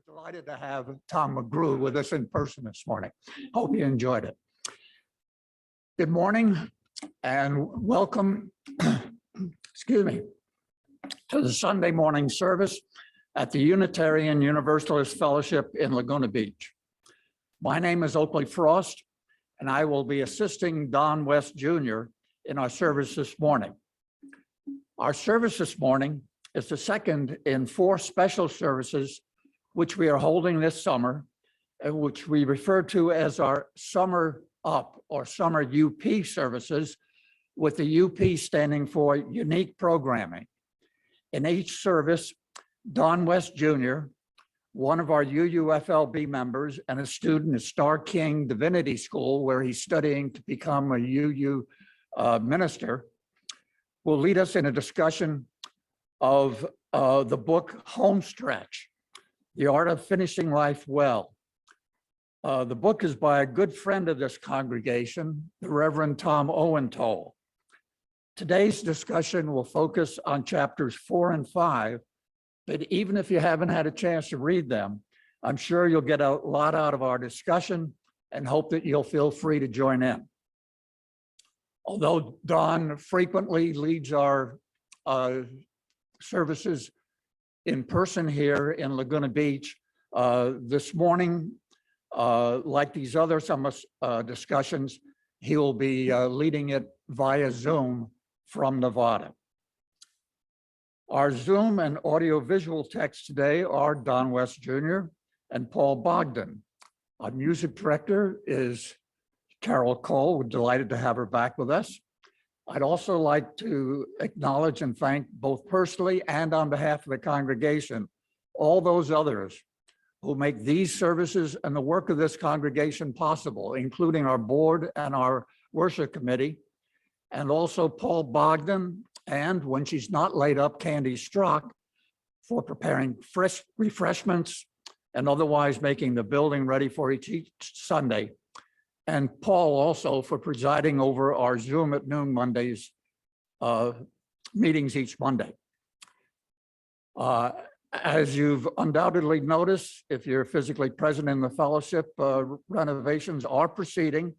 We're delighted to have Tom McGrew with us in person this morning. Hope you enjoyed it. Good morning and welcome, excuse me, to the Sunday morning service at the Unitarian Universalist Fellowship in Laguna Beach. My name is Oakley Frost, and I will be assisting Don West Jr. in our service this morning. Our service this morning is the second in 4 special services which we are holding this summer, and which we refer to as our Summer Up or Summer UP services, with the UP standing for Unique Programming. In each service, Don West Jr., one of our UUFLB members and a student at Starr Divinity School, where he's studying to become a UU minister, will lead us in a discussion of the book Homestretch, The Art of Finishing Life Well. The book is by a good friend of this congregation, the Reverend Tom Owen-Towle. Today's discussion will focus on chapters 4 and 5, but even if you haven't had a chance to read them, I'm sure you'll get a lot out of our discussion and hope that you'll feel free to join in. Although Don frequently leads our services in person here in Laguna Beach, this morning, like these other summer discussions, he will be leading it via Zoom from Nevada. Our Zoom and audiovisual text today are Don West Jr. and Paul Bogdan. Our music director is Carol Cole. We're delighted to have her back with us. I'd also like to acknowledge and thank both personally and on behalf of the congregation, all those others who make these services and the work of this congregation possible, including our board and our worship committee, and also Paul Bogdan, and when she's not laid up, Candy Strzok, for preparing fresh refreshments and otherwise making the building ready for each Sunday. And Paul also for presiding over our Zoom at noon Mondays meetings each Monday. As you've undoubtedly noticed, if you're physically present in the fellowship, renovations are proceeding.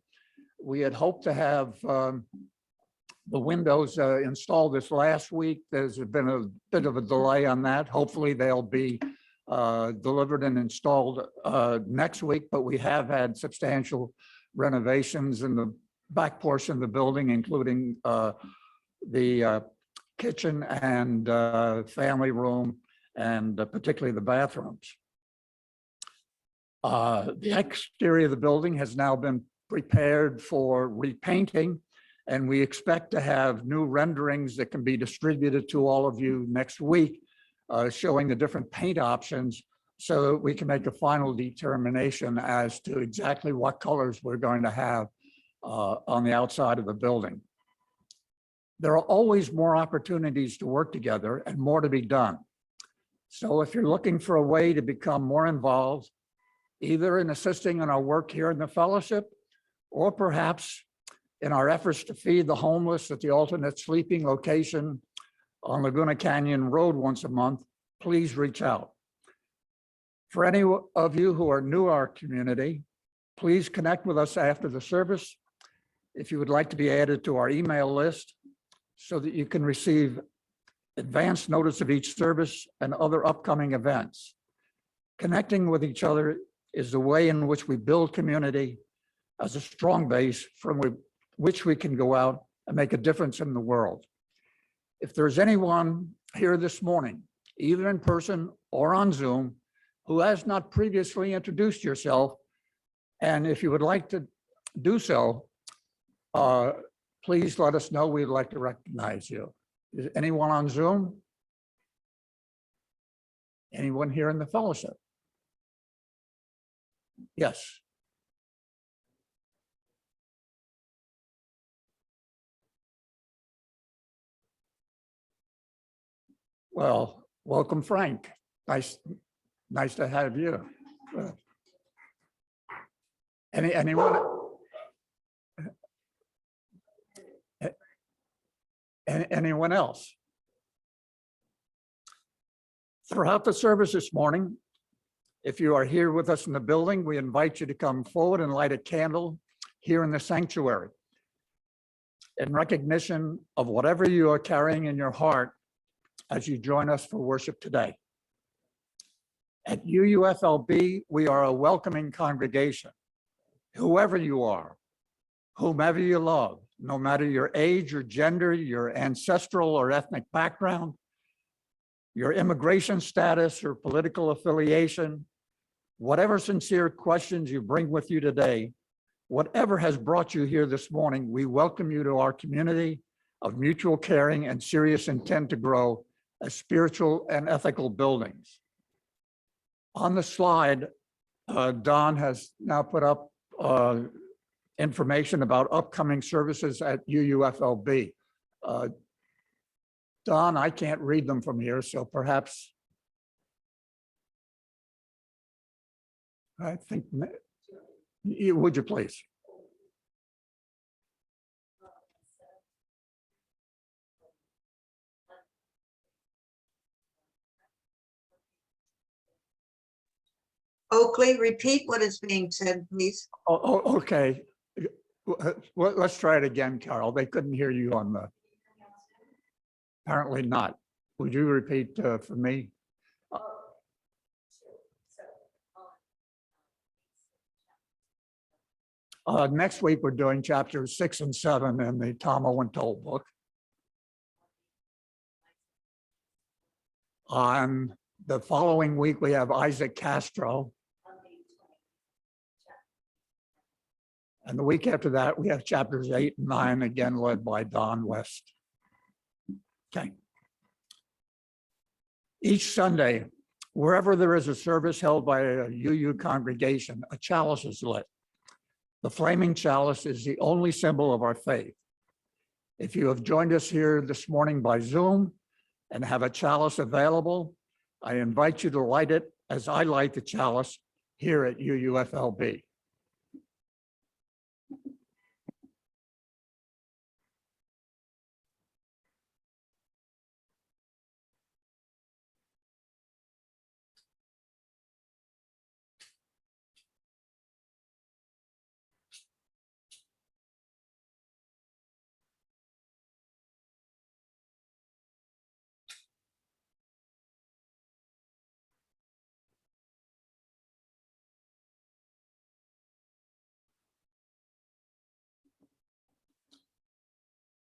We had hoped to have the windows installed this last week. There's been a bit of a delay on that. Hopefully they'll be delivered and installed next week, but we have had substantial renovations in the back portion of the building, including the kitchen and family room, and particularly the bathrooms. The exterior of the building has now been prepared for repainting, and we expect to have new renderings that can be distributed to all of you next week, showing the different paint options so that we can make a final determination as to exactly what colors we're going to have on the outside of the building. There are always more opportunities to work together and more to be done. So if you're looking for a way to become more involved, either in assisting in our work here in the fellowship, or perhaps in our efforts to feed the homeless at the alternate sleeping location on Laguna Canyon Road once a month, please reach out. For any of you who are new to our community, please connect with us after the service if you would like to be added to our email list so that you can receive advance notice of each service and other upcoming events. Connecting with each other is the way in which we build community as a strong base from which we can go out and make a difference in the world. If there's anyone here this morning, either in person or on Zoom, who has not previously introduced yourself, and if you would like to do so, please let us know. We'd like to recognize you. Is anyone on Zoom? Anyone here in the fellowship? Yes. Well, welcome, Frank. Nice to have you. Anyone else? Throughout the service this morning, If you are here with us in the building, we invite you to come forward and light a candle here in the sanctuary in recognition of whatever you are carrying in your heart as you join us for worship today. At UUFLB, we are a welcoming congregation. Whoever you are, whomever you love, no matter your age, your gender, your ancestral or ethnic background, your immigration status or political affiliation, whatever sincere questions you bring with you today, whatever has brought you here this morning, we welcome you to our community of mutual caring and serious intent to grow as spiritual and ethical buildings. On the slide, Don has now put up information about upcoming services at UUFLB. Don, I can't read them from here, so perhaps I think, would you please? Oakley, repeat what is being said, please. Oh, okay. Well, let's try it again, Carol. They couldn't hear you on the. Apparently not. Would you repeat for me? Next week, we're doing chapters 6 and 7 in the Tom Owen-Towle book. On the following week, we have Isaac Castro. And the week after that, we have chapters 8 and 9, again led by Don West. Okay. Each Sunday, wherever there is a service held by a UU congregation, a chalice is lit. The flaming chalice is the only symbol of our faith. If you have joined us here this morning by Zoom and have a chalice available, I invite you to light it as I light the chalice here at UUFLB.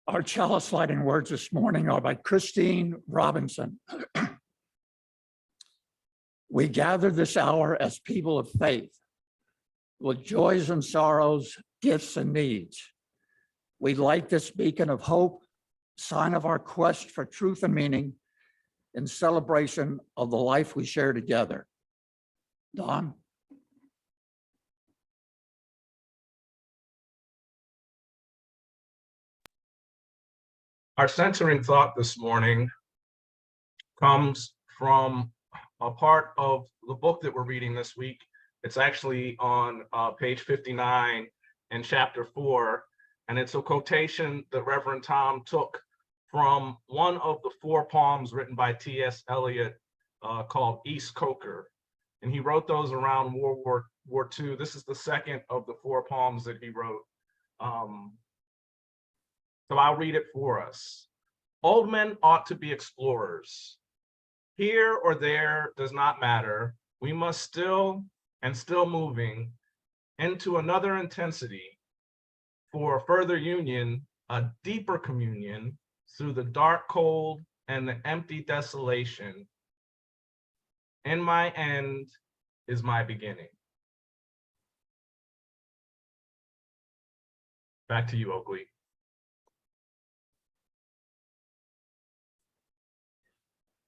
Our chalice lighting words this morning are by Christine Robinson. We gather this hour as people of faith, with joys and sorrows, gifts and needs. We light this beacon of hope, sign of our quest for truth and meaning, in celebration of the life we share together. Don? Our centering thought this morning comes from a part of the book that we're reading this week. It's actually on page 59 in chapter 4, and it's a quotation that Reverend Tom took from one of the 4 poems written by T.S. Eliot called East Coker. And he wrote those around World War II. This is the second of the 4 poems that he wrote. So I'll read it for us. Old men ought to be explorers. Here or there does not matter. We must still moving into another intensity for further union, a deeper communion through the dark cold and the empty desolation. In my end is my beginning. Back to you, Oakley.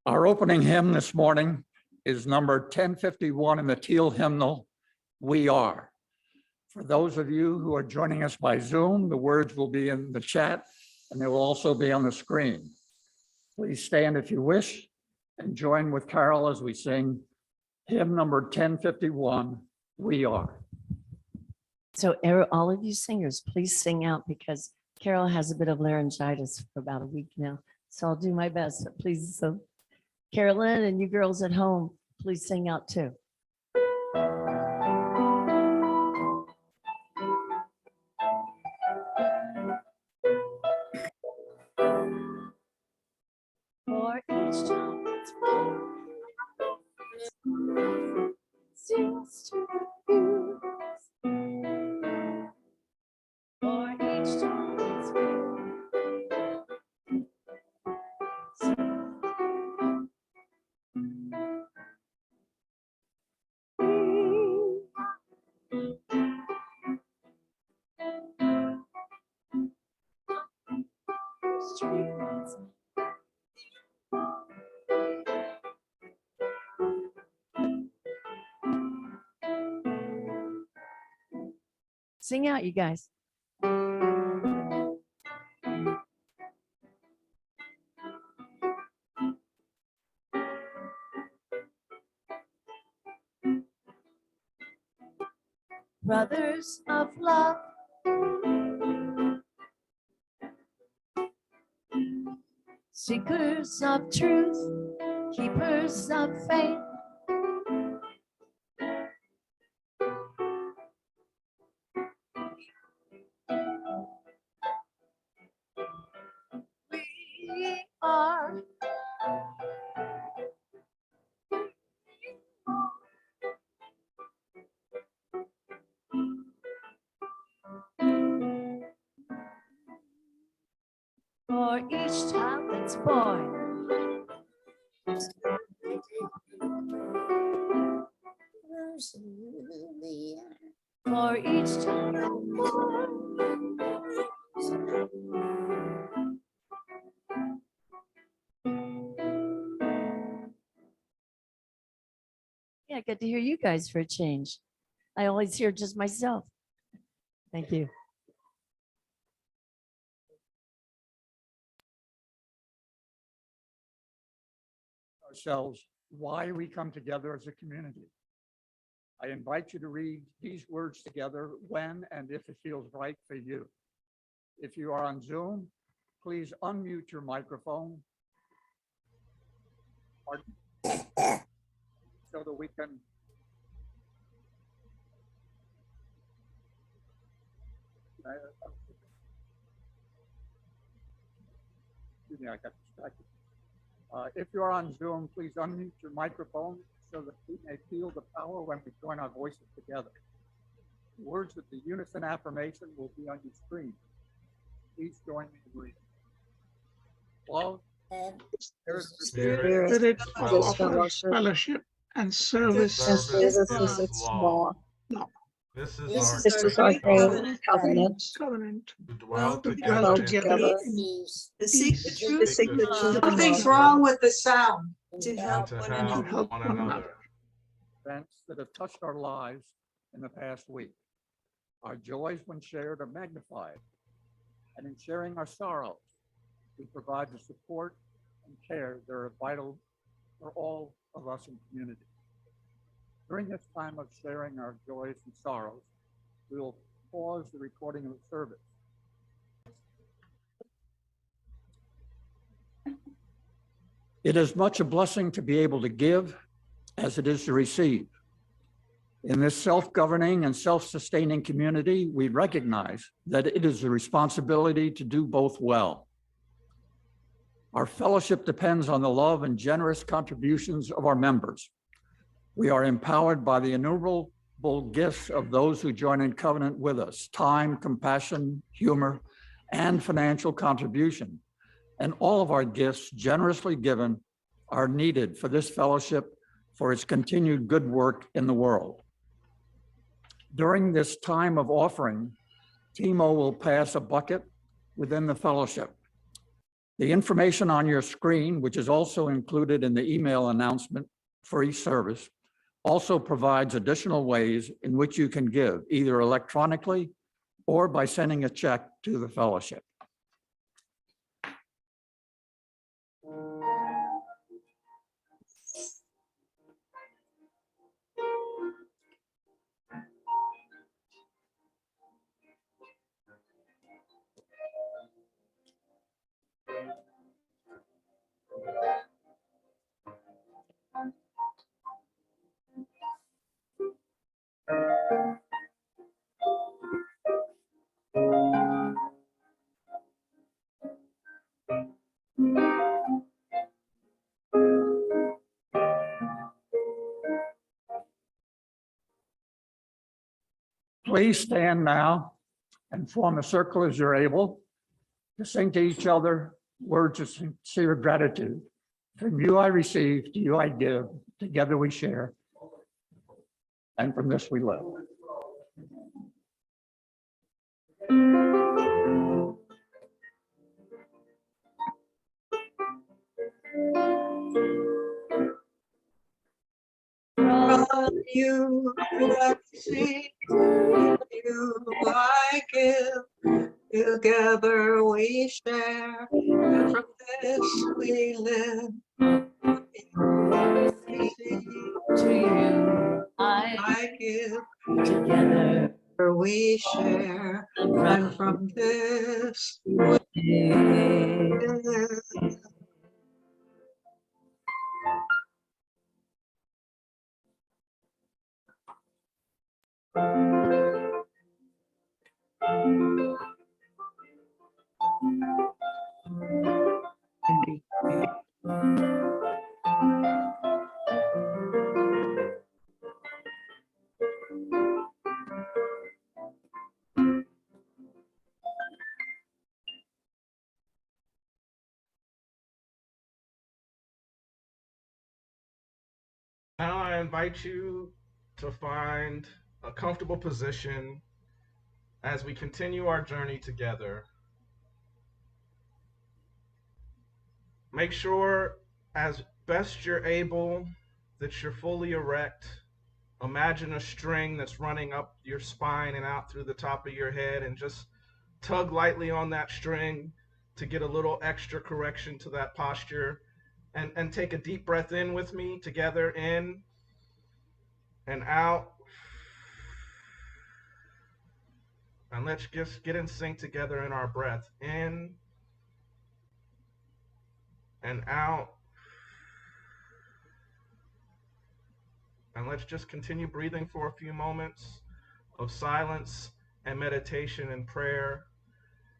Our opening hymn this morning is number 1051 in the Teal hymnal, We Are. For those of you who are joining us by Zoom, the words will be in the chat and they will also be on the screen. Please stand if you wish and join with Carol as we sing hymn number 1051, We Are. So all of you singers, please sing out because Carol has a bit of laryngitis for about a week now. So I'll do my best, but please, so Carolyn and you girls at home, please sing out too. streets. Sing out, you guys. Brothers of love, seekers of truth, keepers of faith. We are for each child that's born. For each child that's born. Yeah, good to hear you guys for a change. I always hear just myself. Thank you. Ourselves why we come together as a community. I invite you to read these words together when and if it feels right for you. If you are on Zoom, please unmute your microphone so that we can excuse me, I got distracted. If you are on Zoom, please unmute your microphone so that we may feel the power when we join our voices together. The words of the unison affirmation will be on your screen. Please join me in reading. Love, Spirit, fellowship, and service Service is its law. This This is is our our great great covenant Covenant to dwell to together dwell in together peace, To seek the peace, truth. to seek the truth, Nothing's wrong with the sound. To and help to one help another. help one one another. events that have touched our lives in the past week. Our joys, when shared, are magnified. And in sharing our sorrows, we provide the support and care that are vital for all of us in community. During this time of sharing our joys and sorrows, we will pause the recording of the service. It is much a blessing to be able to give as it is to receive. In this self-governing and self-sustaining community, we recognize that it is a responsibility to do both well. Our fellowship depends on the love and generous contributions of our members. We are empowered by the innumerable gifts of those who join in covenant with us: time, compassion, humor, and financial contribution. And all of our gifts generously given are needed for this fellowship for its continued good work in the world. During this time of offering, Timo will pass a bucket within the fellowship. The information on your screen, which is also included in the email announcement for each service, also provides additional ways in which you can give, either electronically or by sending a check to the fellowship. Please stand now and form a circle as you're able to sing to each other words of sincere gratitude. From you I receive, to you I give, together we share, and from this we live. UFC, you I give, together we share, and from this we live. To you, I give, together. we share, and from this we live. Now I invite you to find a comfortable position as we continue our journey together. Make sure, as best you're able, that you're fully erect. Imagine a string that's running up your spine and out through the top of your head, and just tug lightly on that string to get a little extra correction to that posture. And take a deep breath in with me together, in and out. And let's just get in sync together in our breath. In and out. And let's just continue breathing for a few moments of silence and meditation and prayer.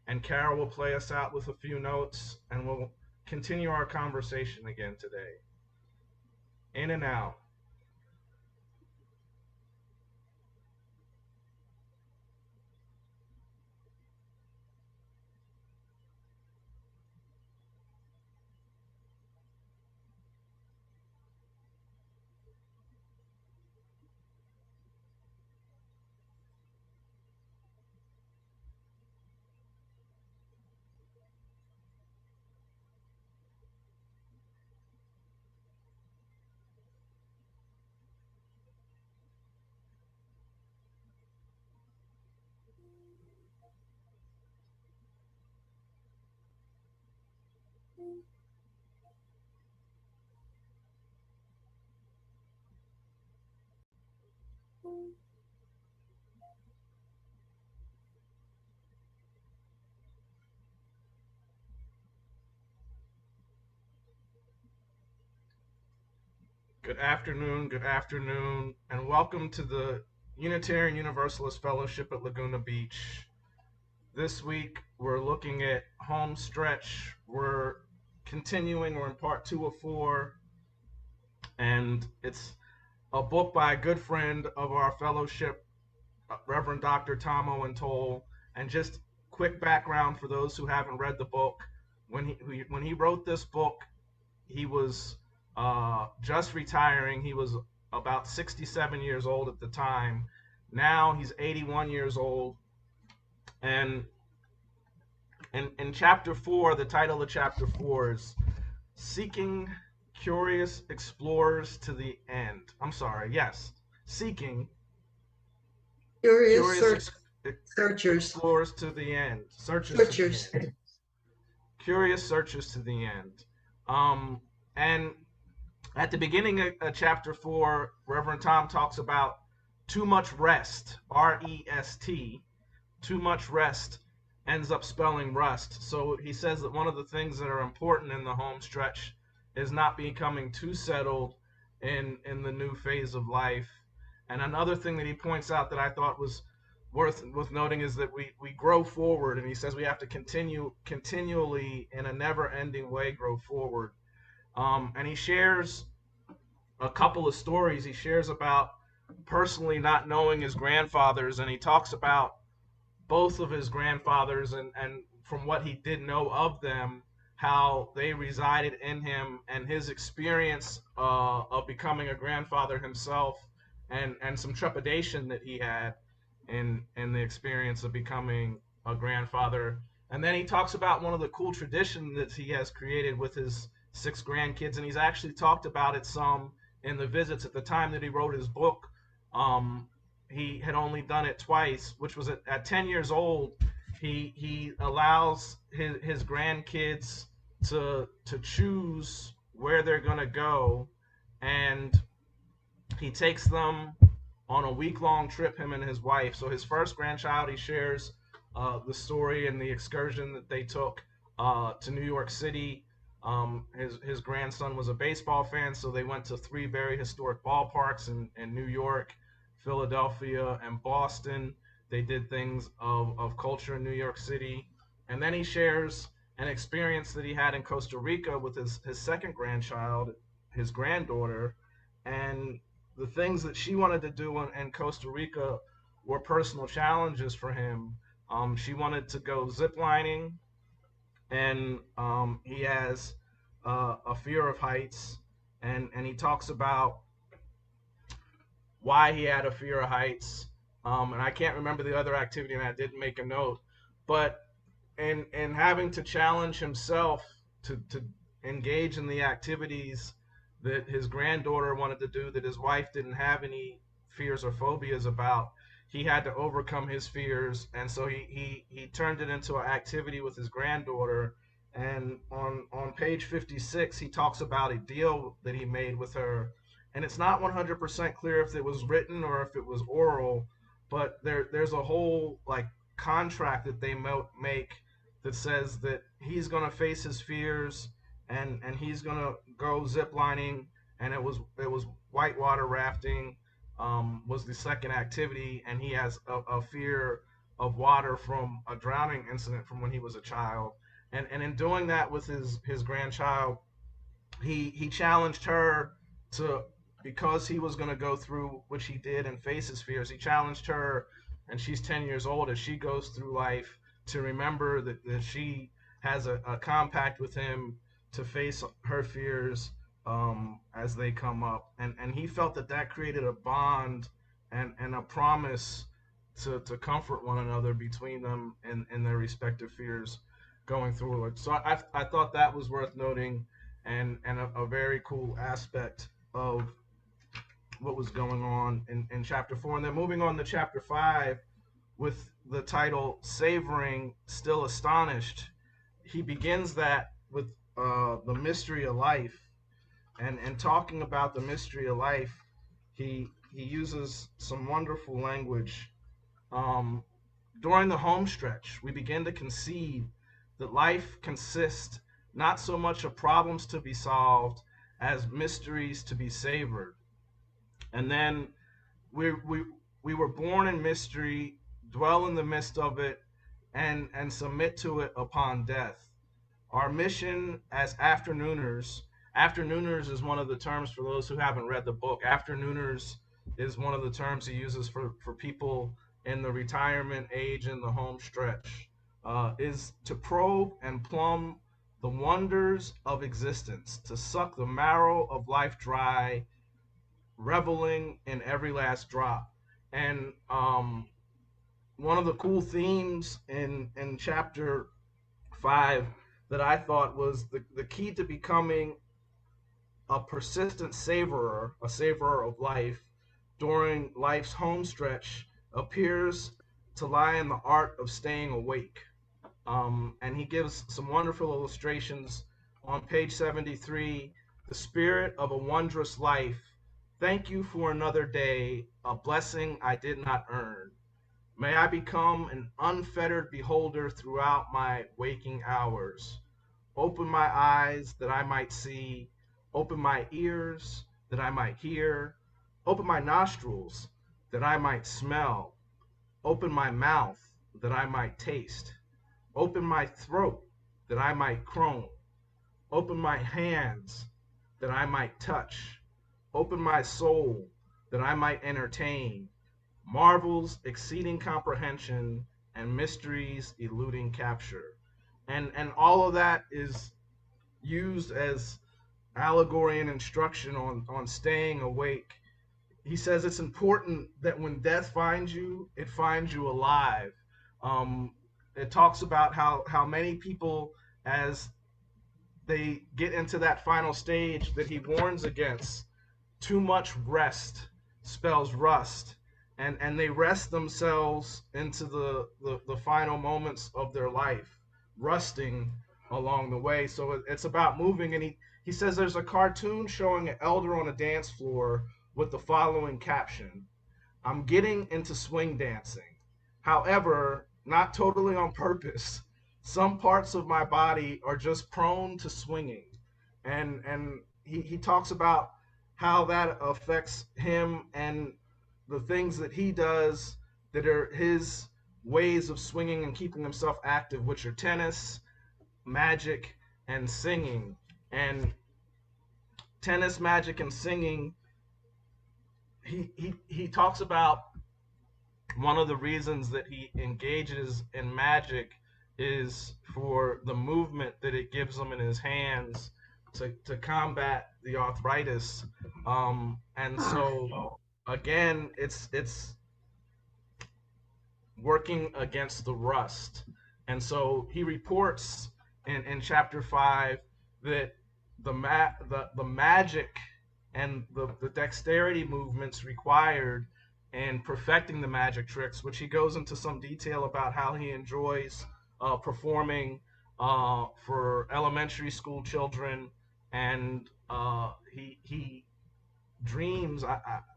And Carol will play us out with a few notes, and we'll continue our conversation again today. In and out. Good afternoon, and welcome to the Unitarian Universalist Fellowship at Laguna Beach. This week, we're looking at Homestretch. We're in part 2 of 4, and it's a book by a good friend of our fellowship, Reverend Dr. Tom Owen-Towle. And just quick background for those who haven't read the book. When he wrote this book, he was just retiring. He was about 67 years old at the time. Now he's 81 years old. And in chapter 4, the title of chapter 4 is Seeking Curious Explorers to the End. Seeking Curious searchers. Explorers to the End. Searchers. Curious searchers to the end. And at the beginning of chapter 4, Reverend Tom talks about too much rest, R-E-S-T. Too much rest ends up spelling rust. So he says that one of the things that are important in the home stretch is not becoming too settled in the new phase of life. And another thing that he points out that I thought was worth noting is that we grow forward, and he says we have to continually in a never-ending way grow forward. And he shares a couple of stories. He shares about personally not knowing his grandfathers, and he talks about both of his grandfathers and from what he did know of them, how they resided in him, and his experience of becoming a grandfather himself, and some trepidation that he had in the experience of becoming a grandfather. And then he talks about one of the cool traditions that he has created with his 6 grandkids, and he's actually talked about it some in the visits. At the time that he wrote his book, He had only done it twice, which was at 10 years old. He allows his grandkids to choose where they're gonna go, and he takes them on a week-long trip, him and his wife. So his first grandchild, he shares the story and the excursion that they took to New York City. His grandson was a baseball fan, so they went to 3 very historic ballparks in New York, Philadelphia, and Boston. They did things of culture in New York City. And then he shares an experience that he had in Costa Rica with his second grandchild, his granddaughter. And the things that she wanted to do in Costa Rica were personal challenges for him. She wanted to go ziplining, and he has a fear of heights, and he talks about why he had a fear of heights. And I can't remember the other activity, and I didn't make a note, but in having to challenge himself to engage in the activities that his granddaughter wanted to do, that his wife didn't have any fears or phobias about, he had to overcome his fears. And so he turned it into an activity with his granddaughter. And on page 56, he talks about a deal that he made with her. And it's not 100% clear if it was written or if it was oral, but there's a whole like contract that they make that says that he's going to face his fears, and he's going to go ziplining, and it was whitewater rafting was the second activity, and he has a fear of water from a drowning incident from when he was a child. And in doing that with his grandchild, he challenged her to, because he was going to go through, which he did, and face his fears. He challenged her, and she's 10 years old, as she goes through life, to remember that she has a compact with him to face her fears as they come up. And he felt that created a bond and a promise to comfort one another between them and their respective fears going through it. So I thought that was worth noting, and a very cool aspect of what was going on in chapter 4. And then moving on to chapter 5 with the title Savoring Still Astonished, he begins that with the mystery of life. And talking about the mystery of life, he uses some wonderful language. During the home stretch, we begin to concede that life consists not so much of problems to be solved as mysteries to be savored. And then we were born in mystery, dwell in the midst of it, and submit to it upon death. Our mission as afternooners is one of the terms for those who haven't read the book. Afternooners is one of the terms he uses for people in the retirement age in the home stretch, is to probe and plumb the wonders of existence, to suck the marrow of life dry, reveling in every last drop. And one of the cool themes in chapter 5 that I thought was the key to becoming a persistent savorer, a savorer of life during life's home stretch, appears to lie in the art of staying awake. And he gives some wonderful illustrations on page 73. The spirit of a wondrous life. Thank you for another day, a blessing I did not earn. May I become an unfettered beholder throughout my waking hours. Open my eyes that I might see. Open my ears that I might hear. Open my nostrils that I might smell. Open my mouth that I might taste. Open my throat that I might croon. Open my hands that I might touch. Open my soul that I might entertain. Marvels exceeding comprehension and mysteries eluding capture. And all of that is used as allegory and instruction on staying awake. He says it's important that when death finds you, it finds you alive. It talks about how many people, as they get into that final stage that he warns against, too much rest spells rust, and they rest themselves into the final moments of their life, rusting along the way. So it's about moving. And he says there's a cartoon showing an elder on a dance floor with the following caption: "I'm getting into swing dancing. However, not totally on purpose. Some parts of my body are just prone to swinging." And he talks about how that affects him and the things that he does that are his ways of swinging and keeping himself active, which are tennis, magic, and singing. And tennis, magic, and singing, he talks about one of the reasons that he engages in magic is for the movement that it gives him in his hands to combat the arthritis. And so again, it's working against the rust. And so he reports in chapter 5 that the magic and the dexterity movements required in perfecting the magic tricks, which he goes into some detail about how he enjoys performing for elementary school children, and he dreams.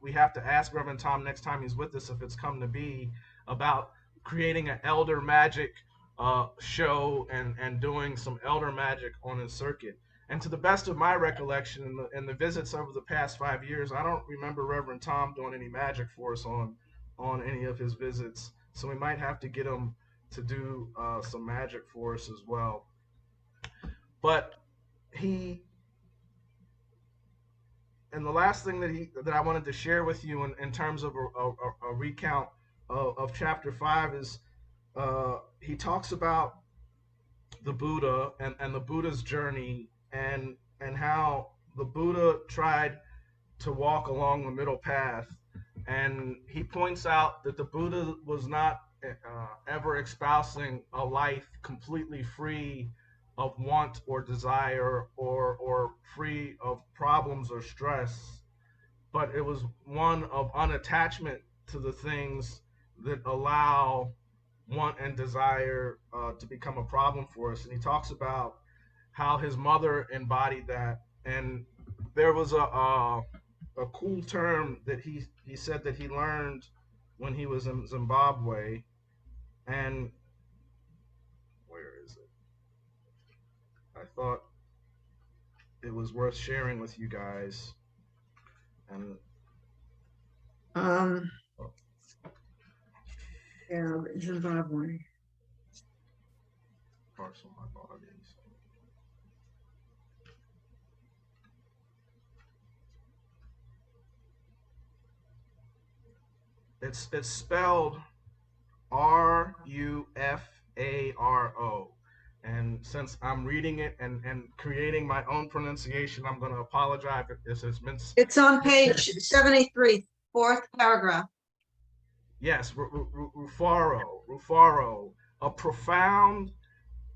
We have to ask Reverend Tom next time he's with us, if it's come to be, about creating an elder magic show and doing some elder magic on his circuit. And to the best of my recollection in the visits over the past 5 years, I don't remember Reverend Tom doing any magic for us on any of his visits. So we might have to get him to do some magic for us as well. But and the last thing that I wanted to share with you in terms of a recount of chapter 5 is he talks about the Buddha and the Buddha's journey, and how the Buddha tried to walk along the middle path. And he points out that the Buddha was not ever espousing a life completely free of want or desire or free of problems or stress, but it was one of unattachment to the things that allow want and desire to become a problem for us. And he talks about how his mother embodied that. And there was a cool term that he said that he learned when he was in Zimbabwe. And where is it? I thought it was worth sharing with you guys. And Yeah, Zimbabwe. parts of my body. It's spelled RUFARO. And since I'm reading it and creating my own pronunciation, I'm going to apologize if this is meant. It's on page 73, fourth paragraph. Yes, Rufaro, a profound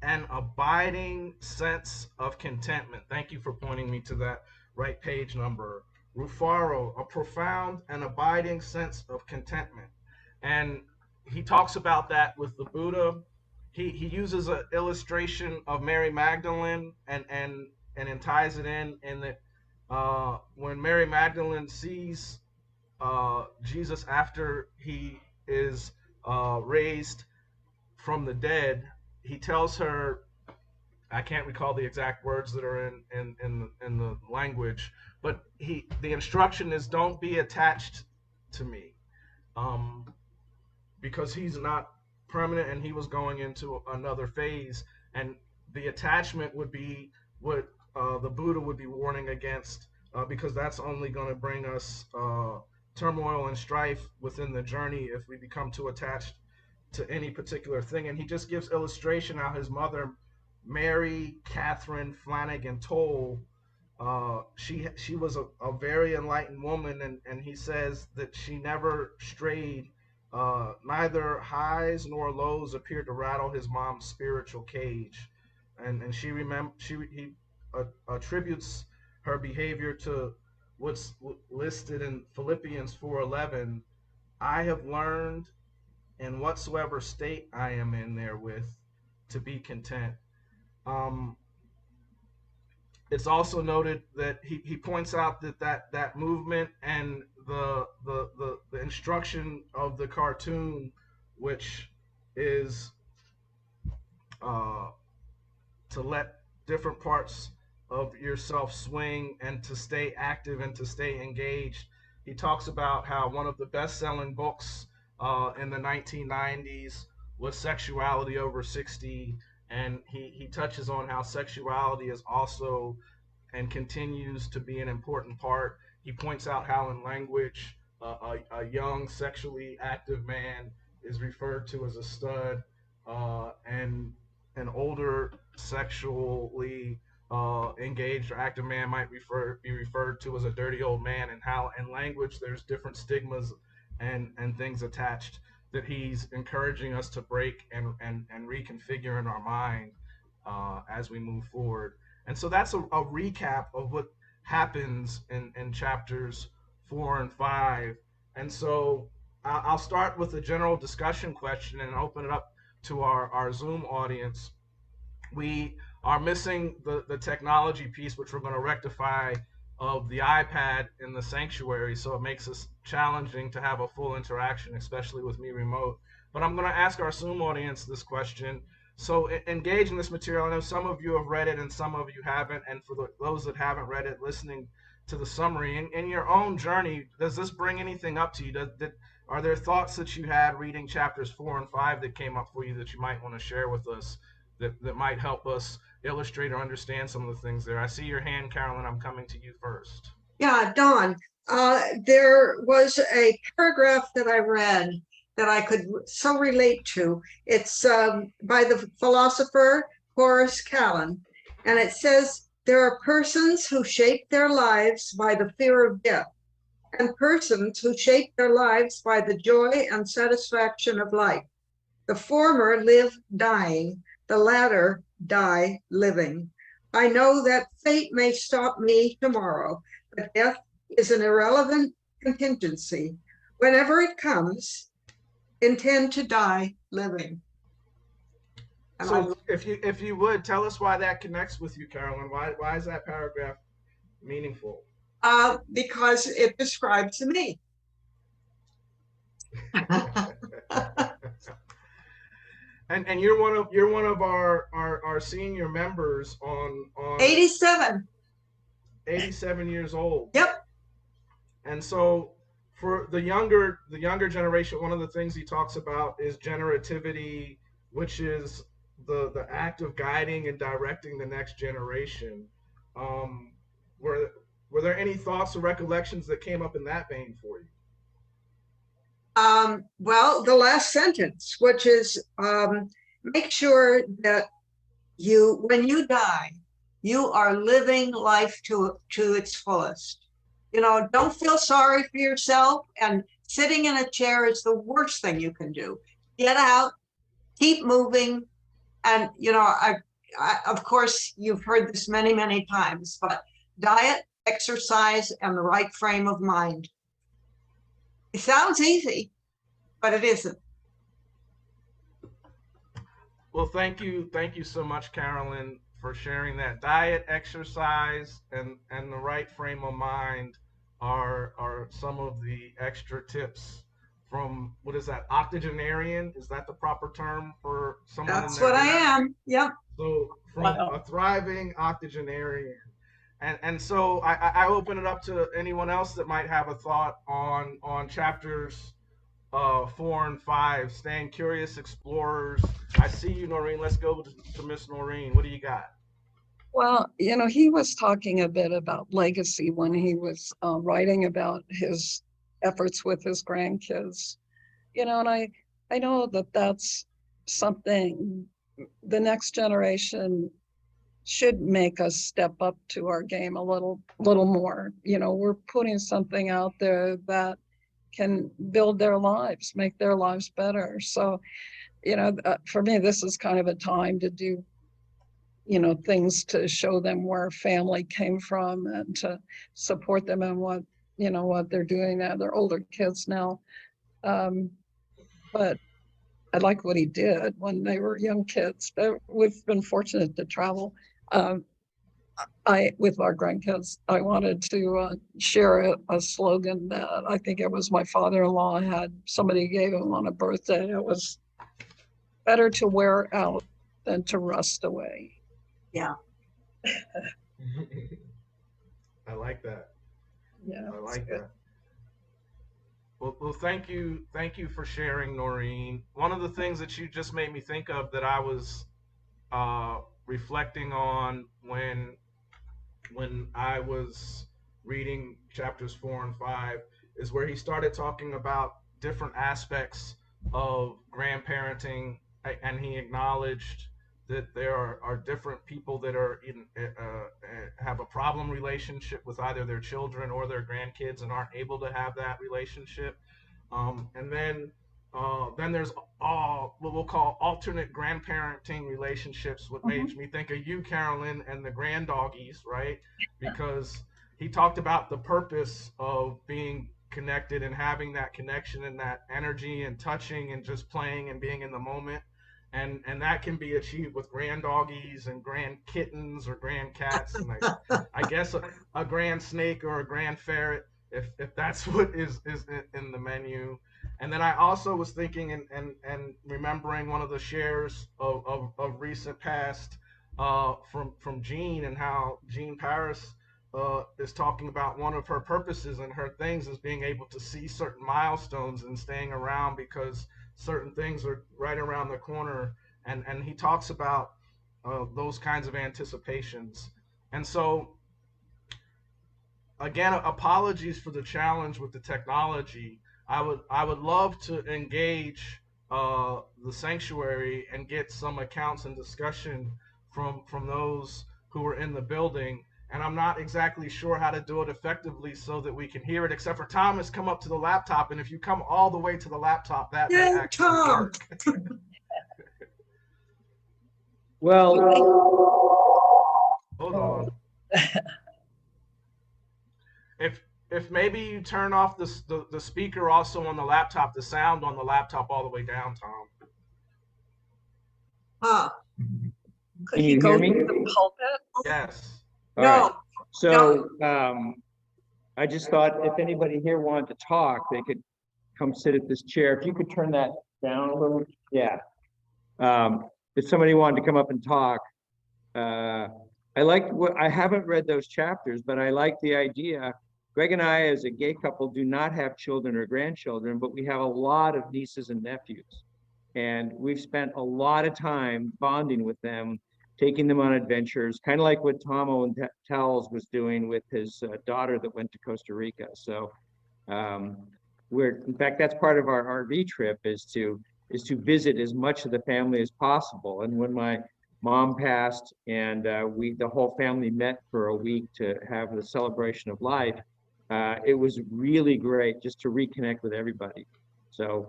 and abiding sense of contentment. Thank you for pointing me to that right page number. Rufaro, a profound and abiding sense of contentment. And he talks about that with the Buddha. He uses an illustration of Mary Magdalene and ties it in that when Mary Magdalene sees Jesus after he is raised from the dead, he tells her, I can't recall the exact words that are in the language, but the instruction is, don't be attached to me, because he's not permanent and he was going into another phase, and the attachment would be what the Buddha would be warning against, because that's only going to bring us turmoil and strife within the journey if we become too attached to any particular thing. And he just gives illustration how his mother, Mary Catherine Flanagan Toll, she was a very enlightened woman, and he says that she never strayed. Neither highs nor lows appeared to rattle his mom's spiritual cage, and he attributes her behavior to what's listed in Philippians 4:11, I have learned in whatsoever state I am in therewith to be content. It's also noted that he points out that movement and the instruction of the cartoon, which is to let different parts of yourself swing and to stay active and to stay engaged. He talks about how one of the best-selling books in the 1990s was Sexuality Over 60, and he touches on how sexuality is also and continues to be an important part. He points out how in language, a young sexually active man is referred to as a stud, and an older sexually engaged or active man might be referred to as a dirty old man, and how in language there's different stigmas and things attached that he's encouraging us to break and reconfigure in our mind as we move forward. And so that's a recap of what happens in chapters 4 and 5. And so I'll start with a general discussion question and open it up to our Zoom audience. We are missing the technology piece, which we're going to rectify, of the iPad in the sanctuary. So it makes us challenging to have a full interaction, especially with me remote. But I'm going to ask our Zoom audience this question. So engage in this material. I know some of you have read it and some of you haven't. And for those that haven't read it, listening to the summary, in your own journey, does this bring anything up to you? Are there thoughts that you had reading chapters 4 and 5 that came up for you that you might want to share with us that might help us illustrate or understand some of the things there? I see your hand, Carolyn. I'm coming to you first. Yeah, Dawn, there was a paragraph that I read that I could so relate to. It's by the philosopher Horace Callan, and it says, there are persons who shape their lives by the fear of death, and persons who shape their lives by the joy and satisfaction of life. The former live dying, the latter die living. I know that fate may stop me tomorrow, but death is an irrelevant contingency. Whenever it comes, intend to die living. And so if you would tell us why that connects with you, Carolyn. Why is that paragraph meaningful? Because it describes me. And you're one of our senior members on 87. 87 years old. Yep. And so for the younger generation, one of the things he talks about is generativity, which is the act of guiding and directing the next generation. Were there any thoughts or recollections that came up in that vein for you? Well, the last sentence, which is make sure that when you die, you are living life to its fullest. You know, don't feel sorry for yourself, and sitting in a chair is the worst thing you can do. Get out, keep moving. And, you know, I of course, you've heard this many, many times, but diet, exercise, and the right frame of mind. It sounds easy, but it isn't. Well, thank you so much, Carolyn, for sharing that. Diet, exercise, and the right frame of mind are some of the extra tips from, what is that, octogenarian? Is that the proper term for someone? That's what I am. Yep. So from a thriving octogenarian. And so I open it up to anyone else that might have a thought on chapters 4 and 5, staying curious explorers. I see you, Noreen. Let's go to Miss Noreen. What do you got? Well, you know, he was talking a bit about legacy when he was writing about his efforts with his grandkids, you know, and I know that that's something the next generation should make us step up to our game a little more. You know, we're putting something out there that can build their lives, make their lives better. So, you know, for me, this is kind of a time to do things to show them where family came from and to support them in what they're doing now. They're older kids now. But I like what he did when they were young kids. We've been fortunate to travel. With our grandkids, I wanted to share a slogan that I think it was my father-in-law had. Somebody gave him on a birthday. It was better to wear out than to rust away. Yeah. I like that. Yeah, I it's like good. that. Well, thank you for sharing, Noreen. One of the things that you just made me think of that I was reflecting on when I was reading chapters 4 and 5 is where he started talking about different aspects of grandparenting, and he acknowledged that there are different people that are have a problem relationship with either their children or their grandkids and aren't able to have that relationship. And then there's what we'll call alternate grandparenting relationships, what makes me think of you, Carolyn, and the granddoggies, right? Because he talked about the purpose of being connected and having that connection and that energy and touching and just playing and being in the moment. And that can be achieved with grand doggies and grand kittens or grand cats, and I guess a grand snake or a grand ferret, if that's what is in the menu. And then I also was thinking and remembering one of the shares of recent past from Jean, and how Jean Paris is talking about one of her purposes and her things is being able to see certain milestones and staying around because certain things are right around the corner. And he talks about those kinds of anticipations. And so, again, apologies for the challenge with the technology. I would love to engage the sanctuary and get some accounts and discussion from those who are in the building. And I'm not exactly sure how to do it effectively so that we can hear it, except for Thomas, come up to the laptop. And if you come all the way to the laptop, that may Yay, actually Tom. work. Well, Hold on. If maybe you turn off the speaker also on the laptop, the sound on the laptop all the way down, Tom. Could Can he you go hear me? to the pulpit? Yes. all right. No, So I just thought if anybody here wanted to talk, they could come sit at this chair. If you could turn that down a little, yeah. If somebody wanted to come up and talk, I haven't read those chapters, but I like the idea. Greg and I, as a gay couple, do not have children or grandchildren, but we have a lot of nieces and nephews. And we've spent a lot of time bonding with them, taking them on adventures, kind of like what Tom Owen-Towle was doing with his daughter that went to Costa Rica. So in fact, that's part of our RV trip is to visit as much of the family as possible. And when my mom passed and the whole family met for a week to have the celebration of life, it was really great just to reconnect with everybody. So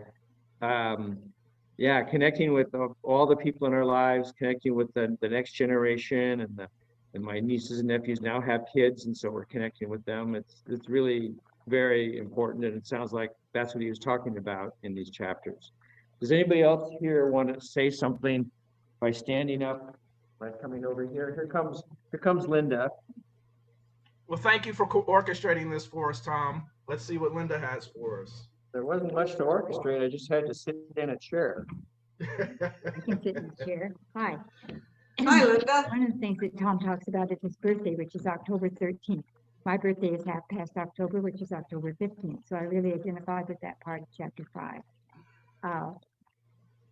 yeah, connecting with all the people in our lives, connecting with the next generation, and my nieces and nephews now have kids, and so we're connecting with them. It's really very important, and it sounds like that's what he was talking about in these chapters. Does anybody else here want to say something by standing up, by coming over here? Here comes Linda. Well, thank you for orchestrating this for us, Tom. Let's see what Linda has for us. There wasn't much to orchestrate. I just had to sit in a chair. I can sit in the chair. Hi. hi, Linda. One of the things that Tom talks about is his birthday, which is October 13th. My birthday is half past October, which is October 15th. So I really identified with that part of chapter 5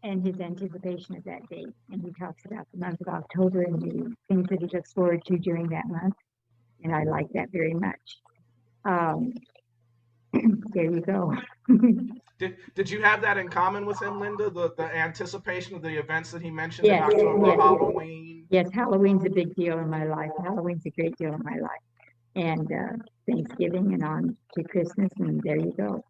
and his anticipation of that date. And he talks about the month of October and the things that he looks forward to during that month. And I like that very much. There you go. Did you have that in common with him, Linda? The anticipation of the events that he mentioned in Yes, October, yes. Halloween? Yes, Halloween's a big deal in my life. Halloween's a great deal in my life. And Thanksgiving and on to Christmas, and there you go.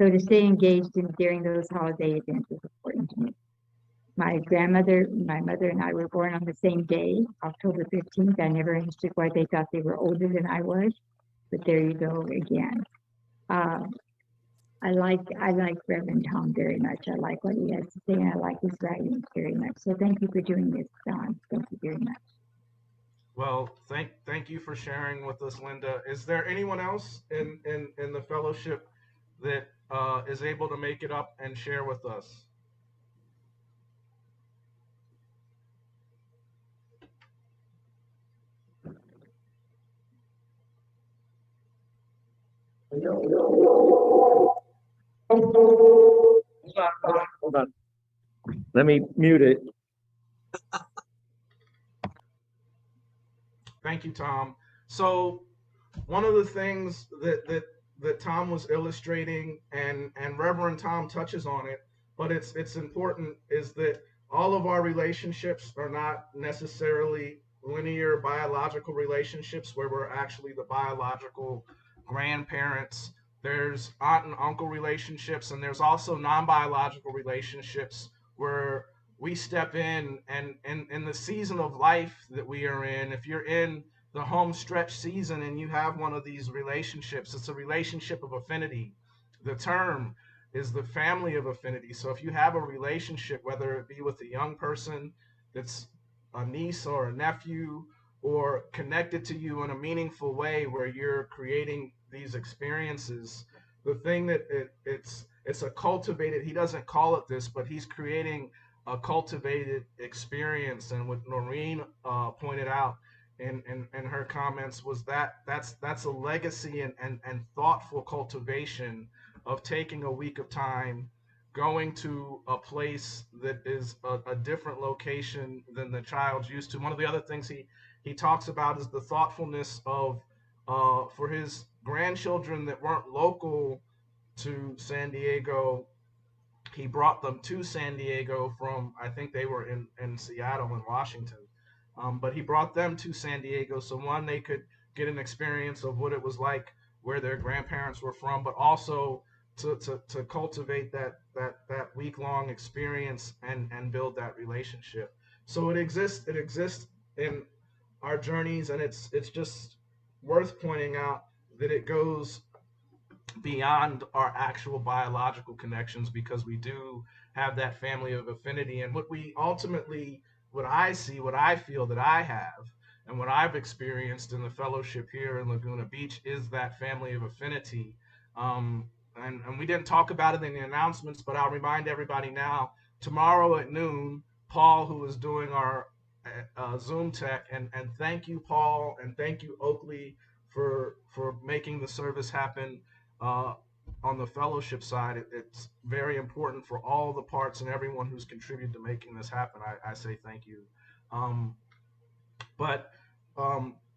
So to stay engaged during those holiday events is important to me. My grandmother, my mother and I were born on the same day, October 15th. I never understood why they thought they were older than I was, but there you go again. I like Reverend Tom very much. I like what he has to say, and I like his writings very much. So thank you for doing this, Don. Thank you very much. Well, thank you for sharing with us, Linda. Is there anyone else in the fellowship that is able to make it up and share with us? Hold on. Let me mute it. Thank you, Tom. So one of the things that Tom was illustrating, and Reverend Tom touches on it, but it's important, is that all of our relationships are not necessarily linear biological relationships where we're actually the biological grandparents. There's aunt and uncle relationships, and there's also non-biological relationships where we step in, and in the season of life that we are in, if you're in the home stretch season and you have one of these relationships, it's a relationship of affinity. The term is the family of affinity. So if you have a relationship, whether it be with a young person that's a niece or a nephew, or connected to you in a meaningful way where you're creating these experiences, the thing that it's a cultivated, he doesn't call it this, but he's creating a cultivated experience. And what Noreen pointed out in her comments was that's a legacy and thoughtful cultivation of taking a week of time, going to a place that is a different location than the child's used to. One of the other things he talks about is the thoughtfulness of for his grandchildren that weren't local to San Diego. He brought them to San Diego from, I think they were in Seattle and Washington. But he brought them to San Diego. So one, they could get an experience of what it was like where their grandparents were from, but also to cultivate that week-long experience and build that relationship. So it exists in our journeys, and it's just worth pointing out that it goes beyond our actual biological connections, because we do have that family of affinity. And what we ultimately, what I see, what I feel that I have, and what I've experienced in the fellowship here in Laguna Beach is that family of affinity. And we didn't talk about it in the announcements, but I'll remind everybody now, tomorrow at noon, Paul, who is doing our Zoom tech, and thank you, Paul, and thank you, Oakley, for making the service happen on the fellowship side. It's very important for all the parts and everyone who's contributed to making this happen. I say thank you. But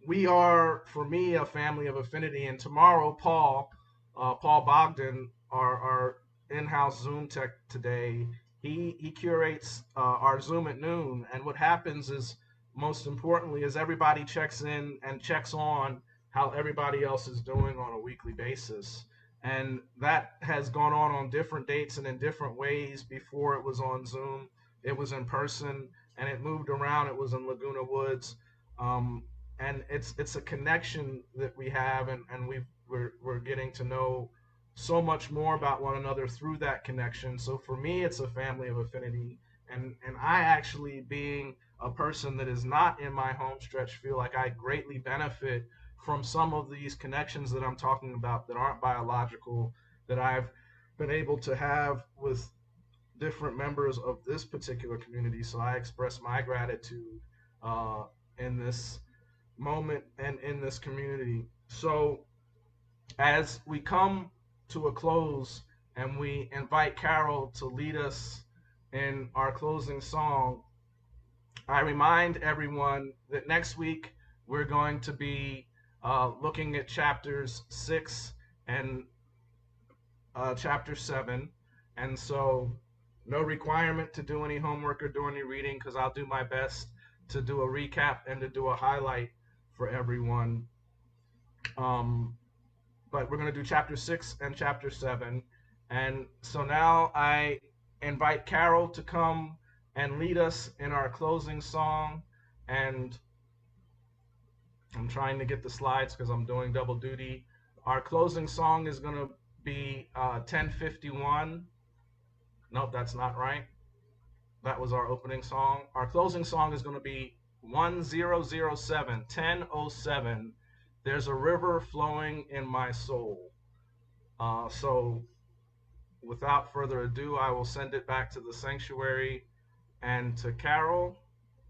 we are, for me, a family of affinity. And tomorrow, Paul Bogdan, our in-house Zoom tech today, he curates our Zoom at noon. And what happens is, most importantly, is everybody checks in and checks on how everybody else is doing on a weekly basis. And that has gone on different dates and in different ways. Before it was on Zoom, it was in person, and it moved around. It was in Laguna Woods. And it's a connection that we have, and we're getting to know so much more about one another through that connection. So for me, it's a family of affinity. And I actually, being a person that is not in my home stretch, feel like I greatly benefit from some of these connections that I'm talking about that aren't biological, that I've been able to have with different members of this particular community. So I express my gratitude in this moment and in this community. So as we come to a close and we invite Carol to lead us in our closing song, I remind everyone that next week we're going to be looking at chapters 6 and chapter 7. And so no requirement to do any homework or do any reading, because I'll do my best to do a recap and to do a highlight for everyone. But we're going to do chapter 6 and chapter 7. And so now I invite Carol to come and lead us in our closing song. And I'm trying to get the slides because I'm doing double duty. Our closing song is going to be 1051. Nope, that's not right. That was our opening song. Our closing song is going to be 1007, 1007. There's a river flowing in my soul. So without further ado, I will send it back to the sanctuary and to Carol,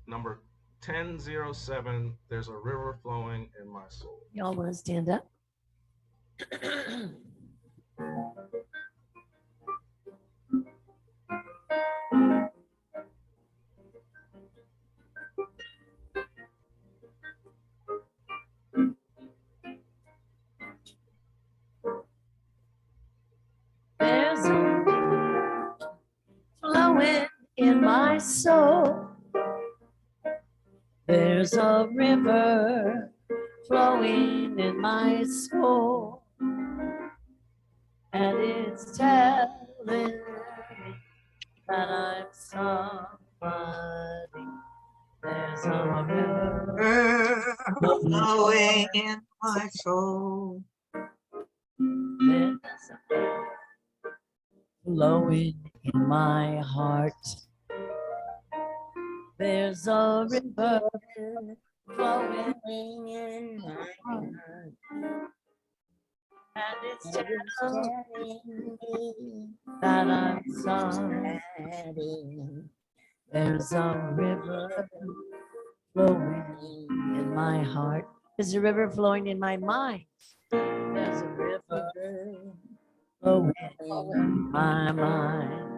number 1007. There's a river flowing in my soul. Y'all want to stand up? There's a river flowing in my soul. There's a river flowing in my soul, and it's telling me that I'm somebody. There's a river Flowing in my soul. There's a river flowing in my heart. There's a river flowing in my heart, and it's telling me that I'm somebody. There's a river flowing in my heart. There's a river flowing in my mind. There's a river flowing in my mind.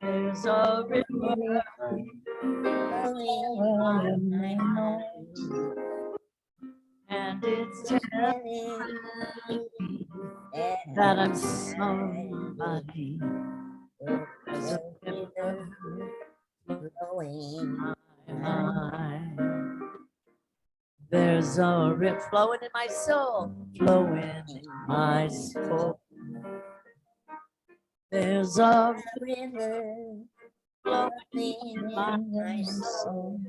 There's a river flowing in my mind, and it's telling me that I'm somebody. There's a river flowing in my mind. There's a river flowing in my soul, flowing in my soul. There's a river flowing in my soul,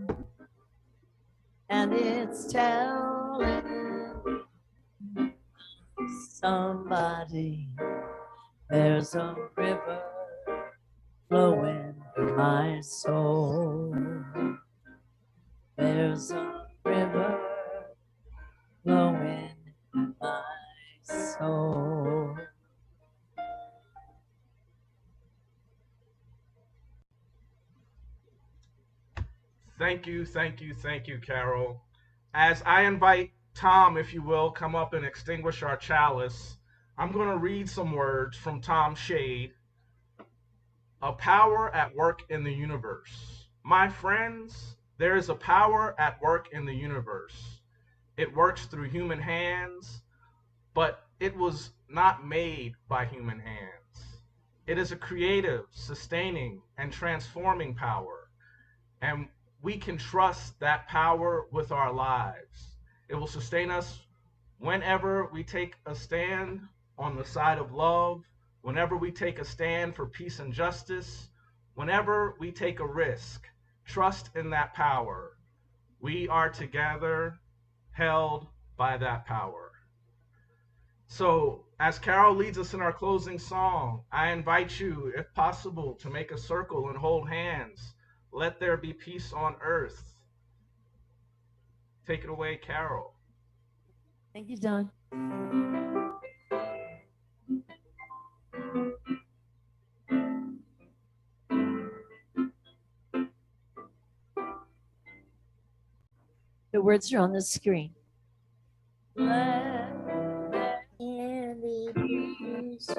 and it's telling somebody. There's a river flowing in my soul. There's a river flowing in my soul. Thank you, Carol. As I invite Tom, if you will, come up and extinguish our chalice, I'm going to read some words from Tom Shade. A power at work in the universe. My friends, there is a power at work in the universe. It works through human hands, but it was not made by human hands. It is a creative, sustaining, and transforming power. And we can trust that power with our lives. It will sustain us whenever we take a stand on the side of love, whenever we take a stand for peace and justice, whenever we take a risk. Trust in that power. We are together, held by that power. So, as Carol leads us in our closing song, I invite you, if possible, to make a circle and hold hands. Let there be peace on earth. Take it away, Carol. Thank you, Don. The words are on the screen. Let there be peace.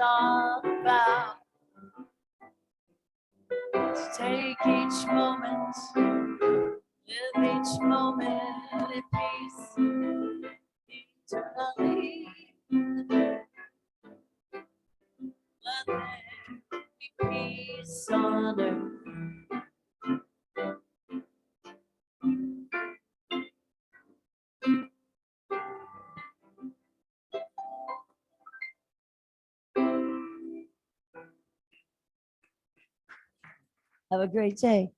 all about. To take each moment, live each moment in peace, eternally. Let there be peace on earth. Have a great day.